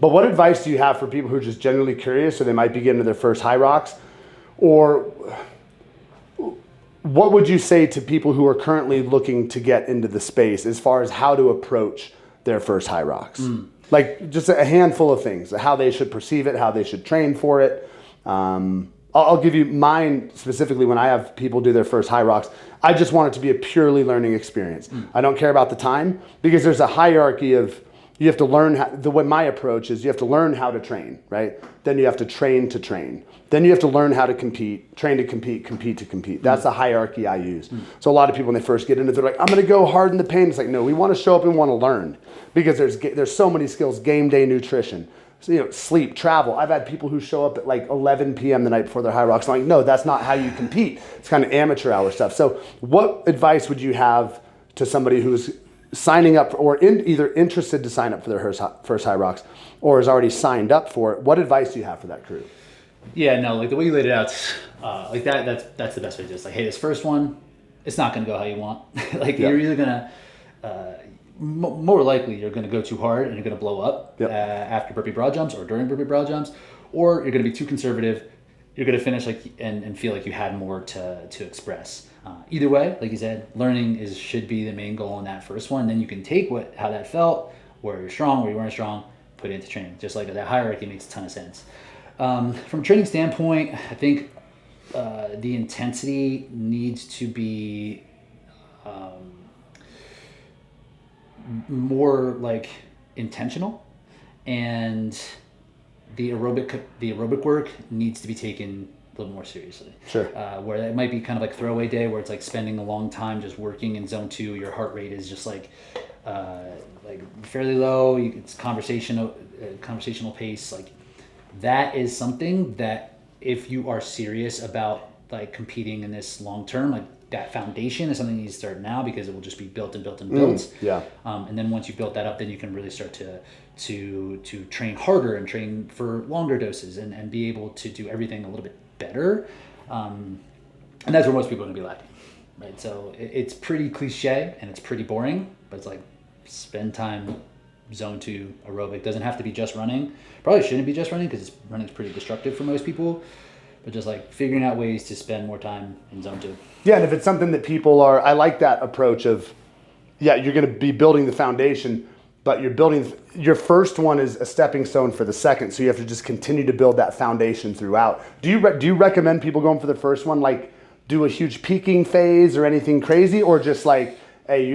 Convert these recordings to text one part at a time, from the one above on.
But what advice do you have for people who are just genuinely curious, or they might be getting to their first HYROX? Or what would you say to people who are currently looking to get into the space as far as how to approach their first HYROX? Like just a handful of things, how they should perceive it, how they should train for it. I'll give you mine specifically when I have people do their first HYROX. I just want it to be a purely learning experience. I don't care about the time because there's a hierarchy of, you have to learn how, the way my approach is, you have to learn how to train, right? Then you have to train to train. Then you have to learn how to compete, train to compete, compete to compete. That's the hierarchy I use. So a lot of people, when they first get into it, they're like, I'm gonna go hard in the paint. It's like, no, we wanna show up and wanna learn because there's so many skills, game day nutrition, so, sleep, travel. I've had people who show up at like 11 p.m. the night before their HYROX. I'm like, no, that's not how you compete. It's kind of amateur hour stuff. So what advice would you have to somebody who's signing up or either interested to sign up for their first HYROX or is already signed up for it? What advice do you have for that crew? Yeah, no, like the way you laid it out, like that's the best way to do it. It's like, hey, this first one, it's not going to go how you want. Like you're either going to, more likely you're going to go too hard and you're going to blow up after burpee broad jumps or during burpee broad jumps, or you're going to be too conservative. You're going to finish like and feel like you had more to express. Either way, like you said, learning should be the main goal in that first one. Then you can take how that felt, where you're strong, where you weren't strong, put it into training. Just like that hierarchy makes a ton of sense. From a training standpoint, I think the intensity needs to be more like intentional, and the aerobic work needs to be taken a little more seriously. Sure. Where it might be kind of like throwaway day, where it's like spending a long time just working in zone 2. Your heart rate is just like fairly low. It's conversational pace. Like that is something that if you are serious about like competing in this long term, like that foundation is something you need to start now because it will just be built and built and built. And then once you build that up, then you can really start to train harder and train for longer doses and be able to do everything a little bit better. And that's where most people are going to be lacking, right? So it's pretty cliche and it's pretty boring, but it's like spend time zone 2 aerobic. Doesn't have to be just running. Probably shouldn't be just running because running is pretty destructive for most people. But just like figuring out ways to spend more time in zone 2. Yeah, and if it's something that people are, I like that approach of, you're going to be building the foundation, but you're building, your first one is a stepping stone for the second, so you have to just continue to build that foundation throughout. Do you recommend people going for the first one, like do a huge peaking phase or anything crazy, or just like, hey,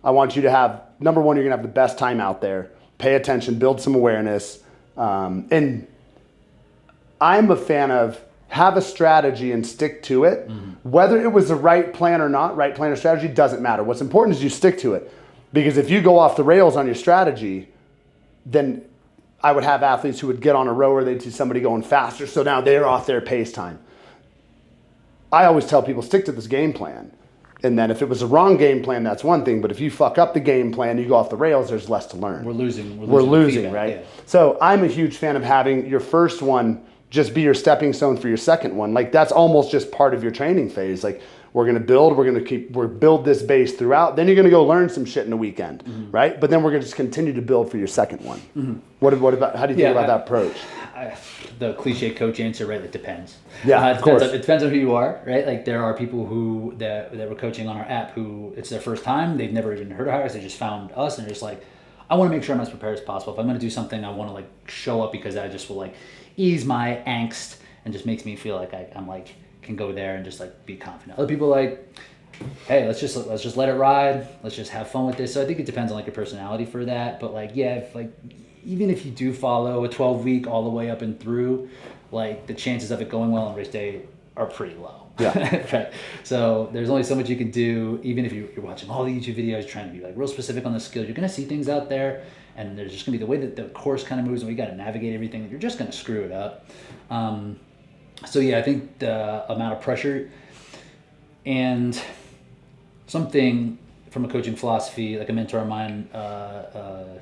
I want you to have, number one, you're going to have the best time out there, pay attention, build some awareness, and I'm a fan of have a strategy and stick to it. Whether it was the right plan or not, right plan or strategy, doesn't matter. What's important is you stick to it. Because if you go off the rails on your strategy, then I would have athletes who would get on a rower, they'd see somebody going faster, so now they're off their pace time. I always tell people, stick to this game plan. And then if it was a wrong game plan, that's one thing. But if you fuck up the game plan, you go off the rails, there's less to learn. We're losing feedback, right? Yeah. So I'm a huge fan of having your first one just be your stepping stone for your second one. Like that's almost just part of your training phase. Like we're going to build this base throughout. Then you're going to go learn some shit in the weekend, right? But then we're going to just continue to build for your second one. What about, how do you think about that approach? The cliche coach answer, right? It depends. Yeah, of course. It depends on who you are, right? Like there are people that we're coaching on our app who it's their first time. They've never even heard of HYROX. They just found us and they're just like, I want to make sure I'm as prepared as possible. If I'm going to do something, I want to like show up because I just will like ease my angst and just makes me feel like I'm like can go there and just like be confident. Other people like, hey, let's just let it ride. Let's just have fun with this. So I think it depends on like your personality for that. But like, yeah, even if you do follow a 12-week all the way up and through, like the chances of it going well on race day are pretty low. Yeah. Right. So there's only so much you can do. Even if you're watching all the YouTube videos, trying to be like real specific on the skill, you're going to see things out there. And there's just going to be the way that the course kind of moves and we got to navigate everything. You're just going to screw it up. So yeah, I think the amount of pressure and something from a coaching philosophy, like a mentor of mine a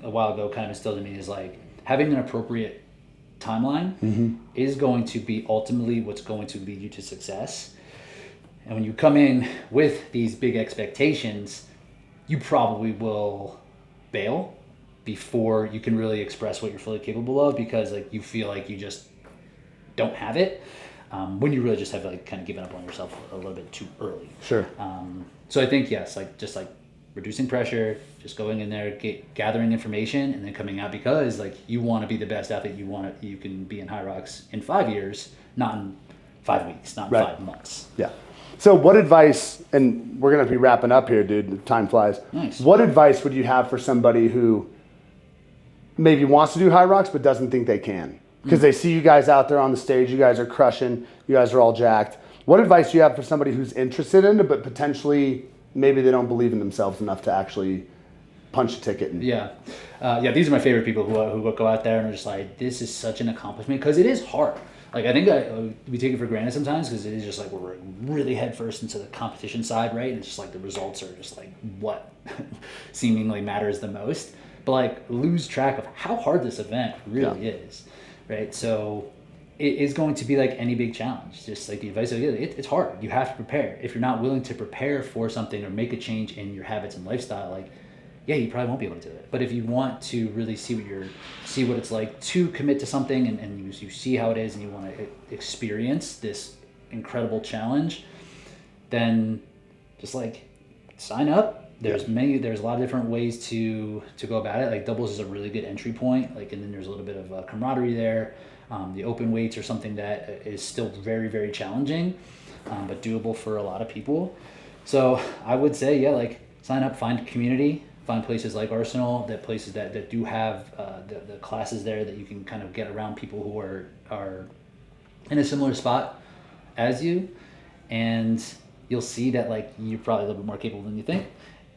while ago kind of instilled in me is like having an appropriate timeline is going to be ultimately what's going to lead you to success. And when you come in with these big expectations, you probably will bail before you can really express what you're fully capable of, because like you feel like you just don't have it, when you really just have like kind of given up on yourself a little bit too early. Sure. So I think yes, like just like reducing pressure, just going in there, gathering information, and then coming out, because like you want to be the best athlete you can be in HYROX in 5 years, not in 5 weeks, not in 5 months. Yeah. So what advice, and we're going to be wrapping up here, dude, time flies. Nice. What advice would you have for somebody who maybe wants to do HYROX but doesn't think they can? Because they see you guys out there on the stage, you guys are crushing, you guys are all jacked. What advice do you have for somebody who's interested in it, but potentially maybe they don't believe in themselves enough to actually punch a ticket? Yeah. These are my favorite people who go out there and are just like, this is such an accomplishment, because it is hard. Like, I think we take it for granted sometimes, because it is just like we're really headfirst into the competition side, right? And it's just like the results are just like what seemingly matters the most. But like, lose track of how hard this event really is, right? So it is going to be like any big challenge. Just like the advice I give, it's hard. You have to prepare. If you're not willing to prepare for something or make a change in your habits and lifestyle, like, yeah, you probably won't be able to do it. But if you want to really see what it's like to commit to something, and you see how it is, and you want to experience this incredible challenge, then just like sign up. There's a lot of different ways to go about it. Like doubles is a really good entry point. Like, and then there's a little bit of camaraderie there. The open weights are something that is still very, very challenging, but doable for a lot of people. So I would say, yeah, like sign up, find community. Find places like Arsenal, places that do have the classes there that you can kind of get around people who are in a similar spot as you, and you'll see that like you're probably a little bit more capable than you think,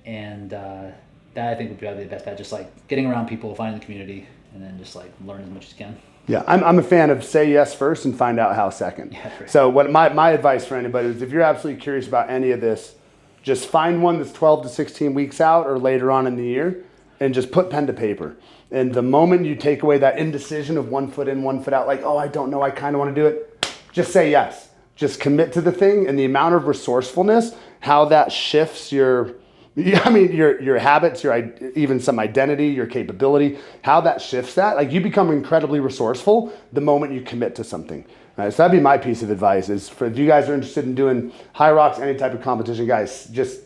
and that I think would be probably the best bet. Just like getting around people, finding the community, and then just like learn as much as you can. Yeah, I'm a fan of say yes first and find out how second. Yeah, right. So what my advice for anybody is, if you're absolutely curious about any of this, just find one that's 12 to 16 weeks out or later on in the year, and just put pen to paper. And the moment you take away that indecision of 1 foot in, 1 foot out, like, oh, I don't know, I kind of want to do it, just say yes. Just commit to the thing, and the amount of resourcefulness, how that shifts your habits, even some identity, your capability, how that shifts that. Like, you become incredibly resourceful the moment you commit to something. So that'd be my piece of advice, is for if you guys are interested in doing HYROX, any type of competition, guys, just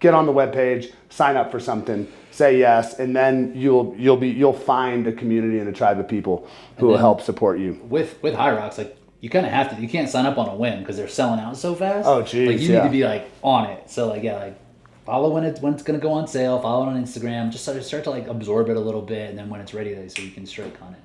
get on the webpage, sign up for something, say yes, and then you'll find a community and a tribe of people who will help support you. With HYROX, like, you kind of have to. You can't sign up on a whim, because they're selling out so fast. Oh, geez, like, you need to be like on it. So like, yeah, like follow when it's going to go on sale. Follow it on Instagram. Just start to like absorb it a little bit, and then when it's ready, so you can strike on it.